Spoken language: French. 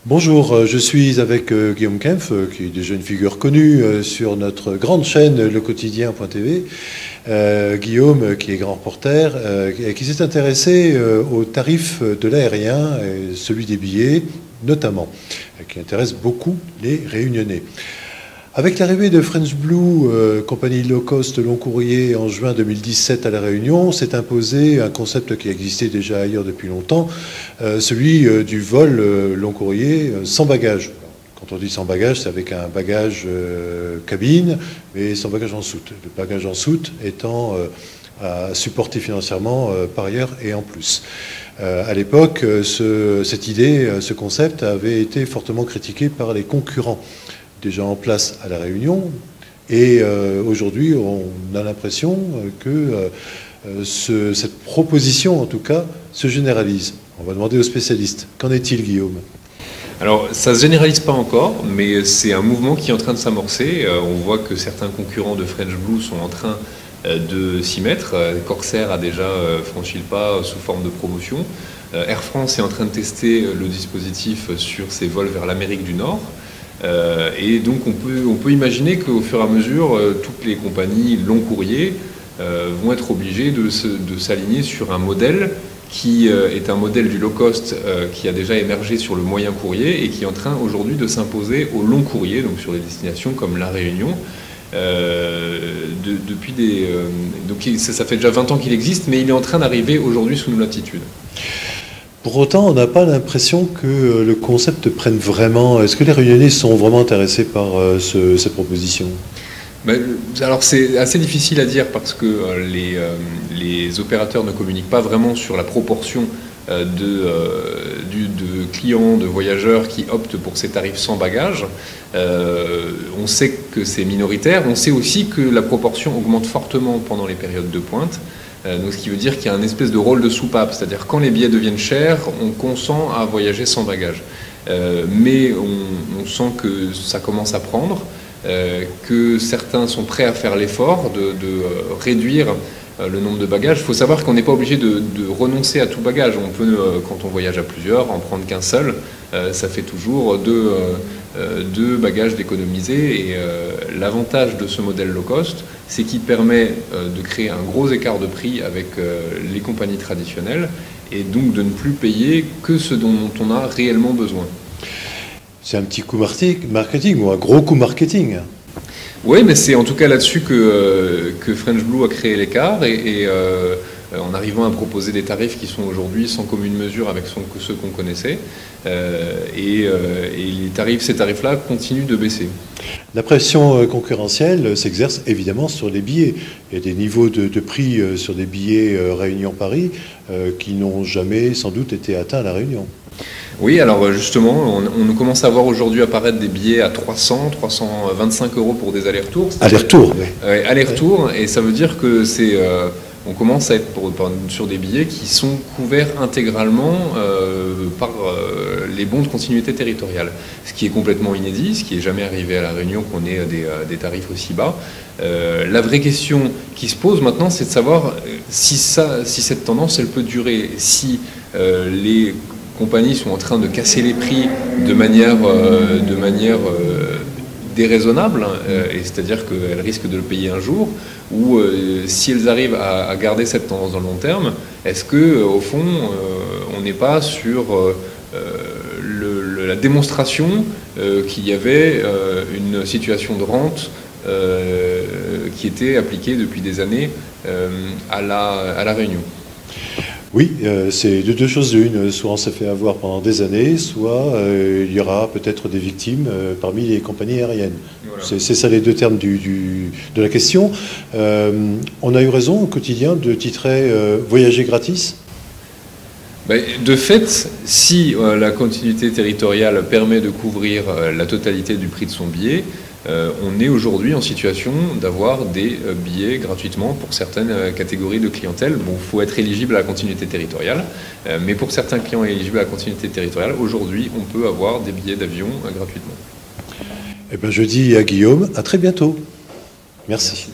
Bonjour, je suis avec Guillaume Kempf, qui est déjà une figure connue sur notre grande chaîne lequotidien.tv. Guillaume, qui est grand reporter, qui s'est intéressé aux tarifs de l'aérien, et celui des billets notamment, qui intéresse beaucoup les Réunionnais. Avec l'arrivée de French Blue, compagnie low cost long courrier en juin 2017 à La Réunion, s'est imposé un concept qui existait déjà ailleurs depuis longtemps, celui du vol long courrier sans bagages. Quand on dit sans bagages, c'est avec un bagage cabine, mais sans bagage en soute. Le bagage en soute étant à supporter financièrement par ailleurs et en plus. À l'époque, cette idée, ce concept avait été fortement critiqué par les concurrents déjà en place à La Réunion, et aujourd'hui on a l'impression que cette proposition en tout cas se généralise. On va demander aux spécialistes. Qu'en est-il, Guillaume ? Alors ça ne se généralise pas encore, mais c'est un mouvement qui est en train de s'amorcer. On voit que certains concurrents de French Blue sont en train de s'y mettre. Corsair a déjà franchi le pas sous forme de promotion. Air France est en train de tester le dispositif sur ses vols vers l'Amérique du Nord. Et donc on peut imaginer qu'au fur et à mesure, toutes les compagnies long courrier vont être obligées de s'aligner sur un modèle qui est un modèle du low cost qui a déjà émergé sur le moyen courrier et qui est en train aujourd'hui de s'imposer au long courrier, donc sur des destinations comme La Réunion. Donc ça fait déjà 20 ans qu'il existe, mais il est en train d'arriver aujourd'hui sous nos latitudes. Pour autant, on n'a pas l'impression que le concept prenne vraiment. Est-ce que les Réunionnais sont vraiment intéressés par cette proposition ? Alors c'est assez difficile à dire parce que les opérateurs ne communiquent pas vraiment sur la proportion de clients, de voyageurs qui optent pour ces tarifs sans bagages. On sait que c'est minoritaire. On sait aussi que la proportion augmente fortement pendant les périodes de pointe. Donc, ce qui veut dire qu'il y a un espèce de rôle de soupape, c'est-à-dire quand les billets deviennent chers, on consent à voyager sans bagages. Mais on sent que ça commence à prendre, que certains sont prêts à faire l'effort de réduire le nombre de bagages. Il faut savoir qu'on n'est pas obligé de renoncer à tout bagage. On peut, quand on voyage à plusieurs, en prendre qu'un seul. Ça fait toujours deux bagages d'économiser. Et l'avantage de ce modèle low cost, c'est qu'il permet de créer un gros écart de prix avec les compagnies traditionnelles et donc de ne plus payer que ce dont on a réellement besoin. C'est un petit coup marketing ou un gros coup marketing. Oui, mais c'est en tout cas là-dessus que French Blue a créé l'écart et en arrivant à proposer des tarifs qui sont aujourd'hui sans commune mesure avec ceux qu'on connaissait. Et ces tarifs-là continuent de baisser. La pression concurrentielle s'exerce évidemment sur les billets. Il y a des niveaux de prix sur des billets Réunion-Paris qui n'ont jamais sans doute été atteints à La Réunion. Oui, alors justement, on commence à voir aujourd'hui apparaître des billets à 300, 325 € pour des allers-retours. Aller-retour, oui. Aller-retour, et ça veut dire que on commence à être sur des billets qui sont couverts intégralement par les bons de continuité territoriale. Ce qui est complètement inédit, ce qui n'est jamais arrivé à La Réunion qu'on ait des tarifs aussi bas. La vraie question qui se pose maintenant, c'est de savoir si cette tendance, elle peut durer, si les compagnies sont en train de casser les prix de manière déraisonnable, et c'est-à-dire qu'elles risquent de le payer un jour, ou si elles arrivent à garder cette tendance dans le long terme, est-ce que au fond on n'est pas sur la démonstration qu'il y avait une situation de rente qui était appliquée depuis des années à la Réunion? Oui, c'est deux choses l'une. Soit on s'est fait avoir pendant des années, soit il y aura peut-être des victimes parmi les compagnies aériennes. Voilà. C'est ça les deux termes de la question. On a eu raison au quotidien de titrer « Voyager gratis ». De fait, si la continuité territoriale permet de couvrir la totalité du prix de son billet, on est aujourd'hui en situation d'avoir des billets gratuitement pour certaines catégories de clientèle. Bon, il faut être éligible à la continuité territoriale, mais pour certains clients éligibles à la continuité territoriale, aujourd'hui, on peut avoir des billets d'avion gratuitement. Eh bien, je dis à Guillaume, à très bientôt. Merci.